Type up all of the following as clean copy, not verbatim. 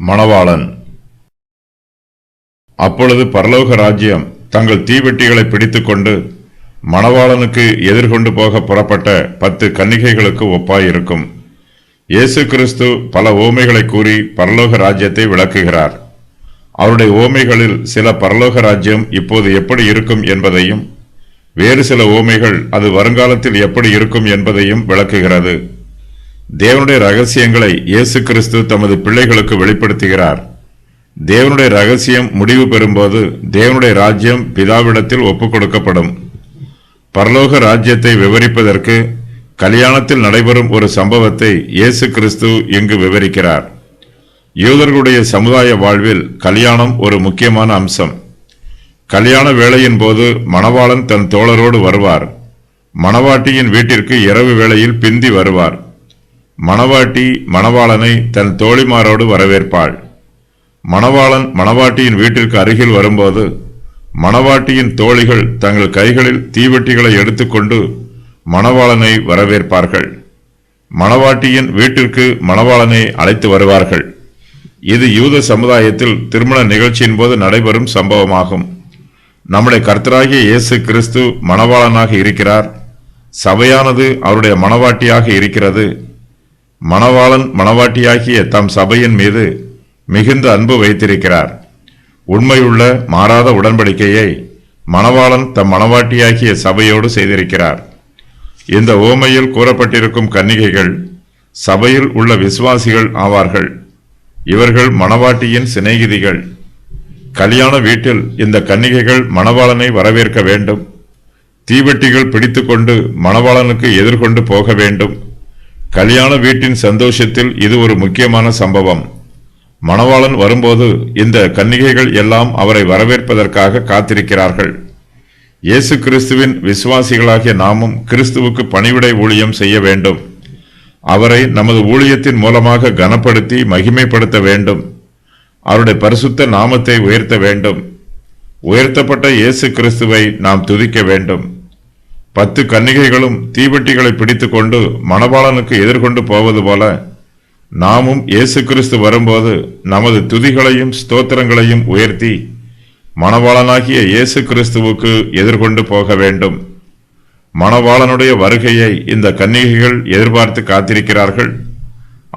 மணவாளன். அப்பொழுது பரலோக ராஜ்யம் தங்கள் தீவெட்டிகளை பிடித்துக்கொண்டு மணவாளனுக்கு எதிர்கொண்டு போக புறப்பட்ட 10 கன்னிகைகளுக்கு ஒப்பாயிருக்கும். இயேசு கிறிஸ்து பல ஓமைகளை கூறி பரலோக ராஜ்யத்தை விளக்குகிறார். அவருடைய ஓமைகளில் சில பரலோக ராஜ்யம் இப்போது எப்படி இருக்கும் என்பதையும், வேறு சில ஓமைகள் அது வருங்காலத்தில் எப்படி இருக்கும் என்பதையும் விளக்குகிறது. தேவனுடைய ரகசியங்களை இயேசு கிறிஸ்து தமது பிள்ளைகளுக்கு வெளிப்படுத்துகிறார். தேவனுடைய ரகசியம் முடிவு பெறும்போது தேவனுடைய ராஜ்யம் பிதாவிடத்தில் ஒப்புக் கொடுக்கப்படும். பரலோக ராஜ்யத்தை விவரிப்பதற்கு கல்யாணத்தில் நடைபெறும் ஒரு சம்பவத்தை இயேசு கிறிஸ்து இங்கு விவரிக்கிறார். யூதர்களுடைய சமுதாய வாழ்வில் கல்யாணம் ஒரு முக்கியமான அம்சம். கல்யாண வேளையின் போது மணவாளன் தன் தோழரோடு வருவார். மணவாட்டியின் வீட்டிற்கு இரவு வேளையில் பிந்தி வருவார். மணவாட்டி மணவாளனை தன் தோழிமாரோடு வரவேற்பாள். மணவாளன் மணவாட்டியின் வீட்டிற்கு அருகில் வரும்போது மணவாட்டியின் தோழிகள் தங்கள் கைகளில் தீவெட்டிகளை எடுத்துக்கொண்டு மணவாளனை வரவேற்பார்கள். மணவாட்டியின் வீட்டிற்கு மணவாளனை அழைத்து வருவார்கள். இது யூத சமுதாயத்தில் திருமண நிகழ்ச்சியின் போது நடைபெறும் சம்பவமாகும். நம்முடைய கர்த்தராகிய இயேசு கிறிஸ்து மணவாளனாக இருக்கிறார். சபையானது அவருடைய மணவாட்டியாக இருக்கிறது. மணவாளன் மணவாட்டியாகிய தம் சபையின் மீது மிகுந்த அன்பு வைத்திருக்கிறார். உண்மையுள்ள மாறாத உடன்படிக்கையை மணவாளன் தம் மணவாட்டியாகிய சபையோடு செய்திருக்கிறார். இந்த ஓமையில் கூறப்பட்டிருக்கும் கன்னிகைகள் சபையில் உள்ள விசுவாசிகள் ஆவார்கள். இவர்கள் மணவாட்டியின் சிநேகிதிகள். கல்யாண வீட்டில் இந்த கன்னிகைகள் மணவாளனை வரவேற்க வேண்டும். தீவெட்டிகள் பிடித்துக்கொண்டு மணவாளனுக்கு எதிர்கொண்டு போக வேண்டும். கல்யாண வீட்டின் சந்தோஷத்தில் இது ஒரு முக்கியமான சம்பவம். மணவாளன் வரும்போது இந்த கன்னிகைகள் எல்லாம் அவரை வரவேற்பதற்காக காத்திருக்கிறார்கள். இயேசு கிறிஸ்துவின் விசுவாசிகளாகிய நாமும் கிறிஸ்துவுக்கு பணிவிடை ஊழியம் செய்ய வேண்டும். அவரை நமது ஊழியத்தின் மூலமாக கனப்படுத்தி மகிமைப்படுத்த வேண்டும். அவருடைய பரிசுத்த நாமத்தை உயர்த்த வேண்டும். உயர்த்தப்பட்ட இயேசு கிறிஸ்துவை நாம் துதிக்க வேண்டும். 10 கன்னிகைகளும் தீவெட்டிகளை பிடித்துக்கொண்டு மணவாளனுக்கு எதிர்கொண்டு போவது போல நாமும் இயேசு கிறிஸ்து வரும்போது நமது துதிகளையும் ஸ்தோத்திரங்களையும் உயர்த்தி மணவாளனாகிய இயேசு கிறிஸ்துவுக்கு எதிர்கொண்டு போக வேண்டும். மணவாளனுடைய வருகையை இந்த கன்னிகைகள் எதிர்பார்த்து காத்திருக்கிறார்கள்.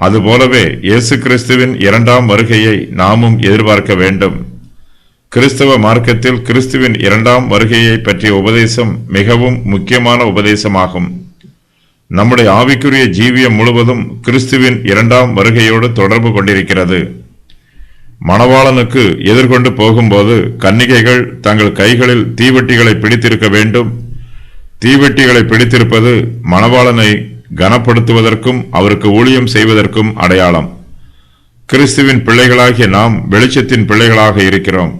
அதுபோலவே இயேசு கிறிஸ்துவின் 2ஆம் வருகையை நாமும் எதிர்பார்க்க வேண்டும். கிறிஸ்தவ மார்க்கத்தில் கிறிஸ்துவின் 2ஆம் வருகையை பற்றிய உபதேசம் மிகவும் முக்கியமான உபதேசமாகும். நம்முடைய ஆவிக்குரிய ஜீவியம் முழுவதும் கிறிஸ்துவின் 2ஆம் வருகையோடு தொடர்பு கொண்டிருக்கிறது. மணவாளனுக்கு எதிர்கொண்டு போகும்போது கன்னிகைகள் தங்கள் கைகளில் தீவெட்டிகளை பிடித்திருக்க வேண்டும். தீவெட்டிகளை பிடித்திருப்பது மணவாளனை கனப்படுத்துவதற்கும் அவருக்கு ஊழியம் செய்வதற்கும் அடையாளம். கிறிஸ்துவின் பிள்ளைகளாகிய நாம் வெளிச்சத்தின் பிள்ளைகளாக இருக்கிறோம்.